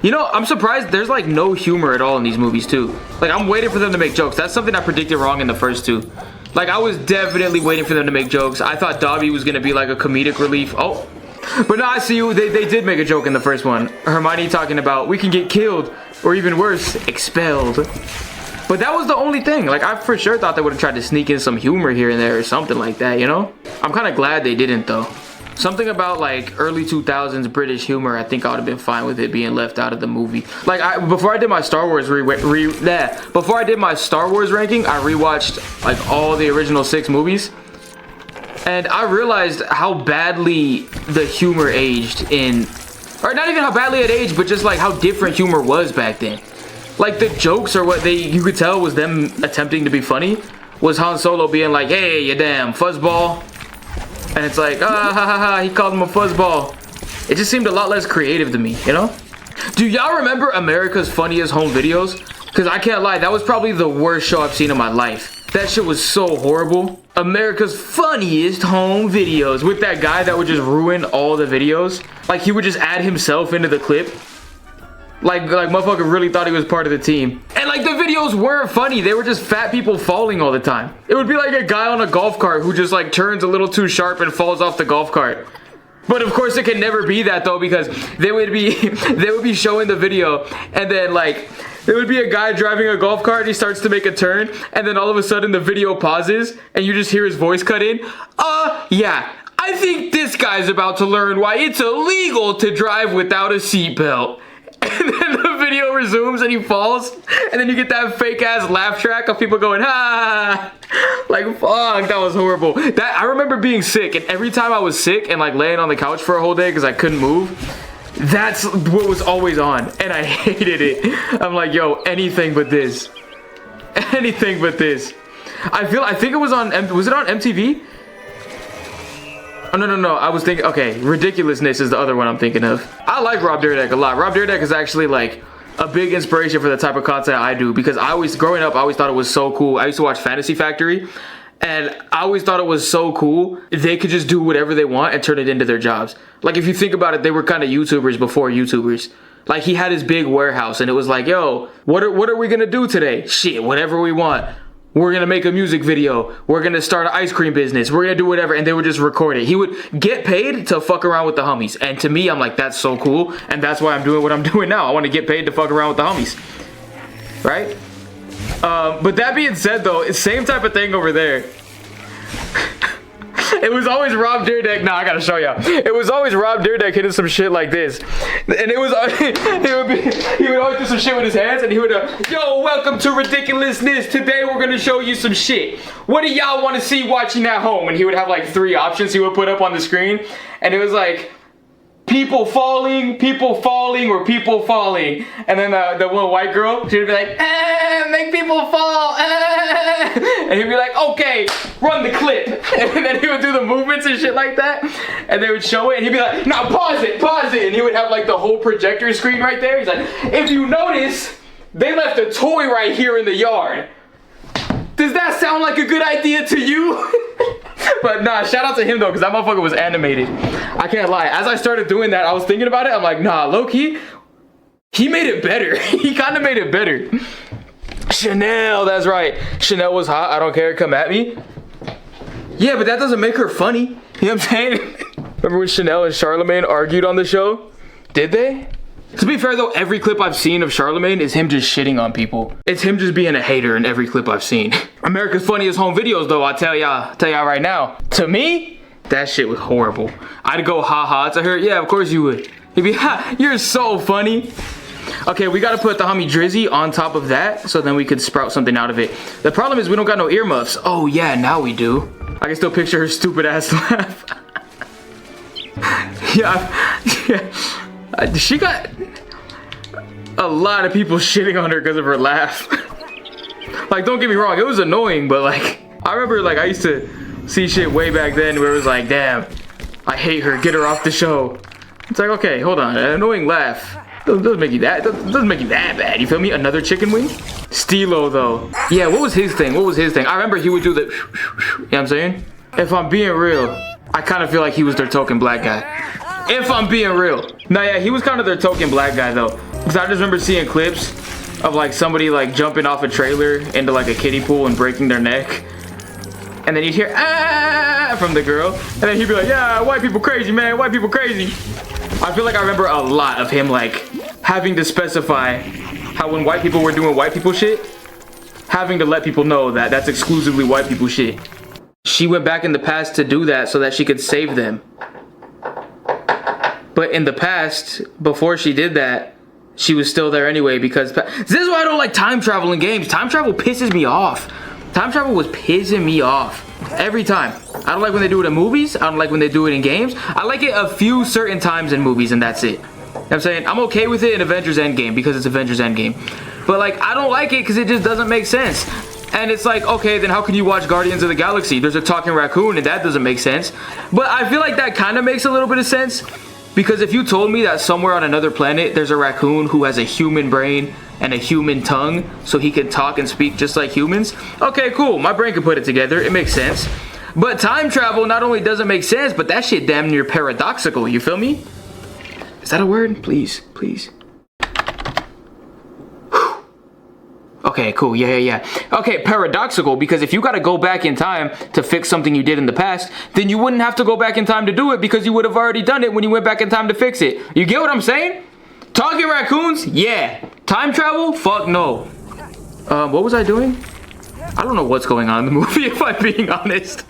You know, I'm surprised there's like no humor at all in these movies too. Like, I'm waiting for them to make jokes. That's something I predicted wrong in the first two. Like, I was definitely waiting for them to make jokes. I thought Dobby was gonna be like a comedic relief. Oh, but no, I see you. They did make a joke in the first one. Hermione talking about we can get killed, or even worse, expelled. But that was the only thing. Like, I for sure thought they would have tried to sneak in some humor here and there or something like that, you know? I'm kind of glad they didn't, though. Something about, like, early 2000s British humor, I think I would have been fine with it being left out of the movie. Like, before I did my Star Wars before I did my Star Wars ranking, I rewatched, like, all the original 6 movies. And I realized how badly the humor aged in... Or not even how badly it aged, but just, like, how different humor was back then. Like, the jokes or what you could tell was them attempting to be funny was Han Solo being like, hey, you damn fuzzball. And it's like, ah, ha, ha, ha, he called him a fuzzball. It just seemed a lot less creative to me, you know? Do y'all remember America's Funniest Home Videos? Because I can't lie, that was probably the worst show I've seen in my life. That shit was so horrible. America's Funniest Home Videos with that guy that would just ruin all the videos. Like, he would just add himself into the clip. Like motherfucker really thought he was part of the team. And like the videos weren't funny. They were just fat people falling all the time. It would be like a guy on a golf cart who just like turns a little too sharp and falls off the golf cart. But of course it can never be that though, because they would be showing the video and then like there would be a guy driving a golf cart and he starts to make a turn and then all of a sudden the video pauses and you just hear his voice cut in. Yeah, I think this guy's about to learn why it's illegal to drive without a seatbelt. And then the video resumes and he falls and then you get that fake ass laugh track of people going ha, like fuck, that was horrible. That I remember being sick, and every time I was sick and like laying on the couch for a whole day because I couldn't move, that's what was always on and I hated it. I'm like, yo, anything but this, anything but this. I think it was on, was it on MTV? Oh, no. I was thinking, okay, Ridiculousness is the other one I'm thinking of. I like Rob Dyrdek a lot. Rob Dyrdek is actually like a big inspiration for the type of content I do because growing up, I always thought it was so cool. I used to watch Fantasy Factory and I always thought it was so cool. They could just do whatever they want and turn it into their jobs. Like if you think about it, they were kind of YouTubers before YouTubers. Like he had his big warehouse and it was like, yo, what are we gonna do today? Shit, whatever we want. We're gonna make a music video. We're gonna start an ice cream business. We're gonna do whatever. And they would just record it. He would get paid to fuck around with the homies. And to me, I'm like, that's so cool. And that's why I'm doing what I'm doing now. I wanna get paid to fuck around with the homies. Right? But that being said though, it's same type of thing over there. It was always Rob Dyrdek. Nah, I gotta show y'all. It was always Rob Dyrdek hitting some shit like this. And it was, he would always do some shit with his hands and he would, yo, welcome to Ridiculousness. Today we're gonna show you some shit. What do y'all wanna see watching at home? And he would have like 3 options he would put up on the screen. And it was like, people falling, or people falling. And then the one white girl, she would be like, make people fall, And he'd be like, okay, run the clip. And then he would do the movements and shit like that. And they would show it, and he'd be like, now pause it. And he would have like the whole projector screen right there. He's like, if you notice, they left a toy right here in the yard. Does that sound like a good idea to you? But nah, shout out to him though, because that motherfucker was animated. I can't lie. As I started doing that, I was thinking about it. I'm like, nah, low-key, he made it better. He kind of made it better. Chanel, that's right. Chanel was hot. I don't care. Come at me. Yeah, but that doesn't make her funny. You know what I'm saying? Remember when Chanel and Charlemagne argued on the show? Did they? To be fair though, every clip I've seen of Charlemagne is him just shitting on people. It's him just being a hater in every clip I've seen. America's Funniest Home Videos though, I tell y'all right now. To me, that shit was horrible. I'd go ha-ha to her. Yeah, of course you would. He'd be, ha, you're so funny. Okay, we gotta put the homie Drizzy on top of that so then we could sprout something out of it. The problem is we don't got no earmuffs. Oh yeah, now we do. I can still picture her stupid ass laugh. Yeah. She got a lot of people shitting on her because of her laugh. Like, don't get me wrong, it was annoying, but like, I remember like I used to see shit way back then where it was like, damn, I hate her, get her off the show. It's like, okay, hold on, an annoying laugh doesn't make you that bad, you feel me? Another chicken wing? Stilo though. Yeah, what was his thing? I remember he would do the, you know what I'm saying? If I'm being real, I kind of feel like he was their token black guy. If I'm being real. Nah, yeah, he was kind of their token black guy though. Because I just remember seeing clips of like somebody like jumping off a trailer into like a kiddie pool and breaking their neck. And then you'd hear ah from the girl. And then he'd be like, yeah, white people crazy, man. White people crazy. I feel like I remember a lot of him like having to specify how when white people were doing white people shit, having to let people know that that's exclusively white people shit. She went back in the past to do that so that she could save them. But in the past, before she did that, she was still there anyway because... This is why I don't like time travel in games. Time travel pisses me off. Time travel was pissing me off every time. I don't like when they do it in movies. I don't like when they do it in games. I like it a few certain times in movies and that's it. You know what I'm saying? I'm okay with it in Avengers Endgame because it's Avengers Endgame. But like, I don't like it because it just doesn't make sense. And it's like, okay, then how can you watch Guardians of the Galaxy? There's a talking raccoon and that doesn't make sense. But I feel like that kind of makes a little bit of sense. Because if you told me that somewhere on another planet there's a raccoon who has a human brain and a human tongue so he can talk and speak just like humans, okay, cool, my brain can put it together, it makes sense. But time travel not only doesn't make sense, but that shit damn near paradoxical, you feel me? Is that a word? Please, please. Okay, cool, yeah. Okay, paradoxical, because if you gotta go back in time to fix something you did in the past, then you wouldn't have to go back in time to do it because you would have already done it when you went back in time to fix it. You get what I'm saying? Talking raccoons? Yeah. Time travel? Fuck no. What was I doing? I don't know what's going on in the movie, if I'm being honest.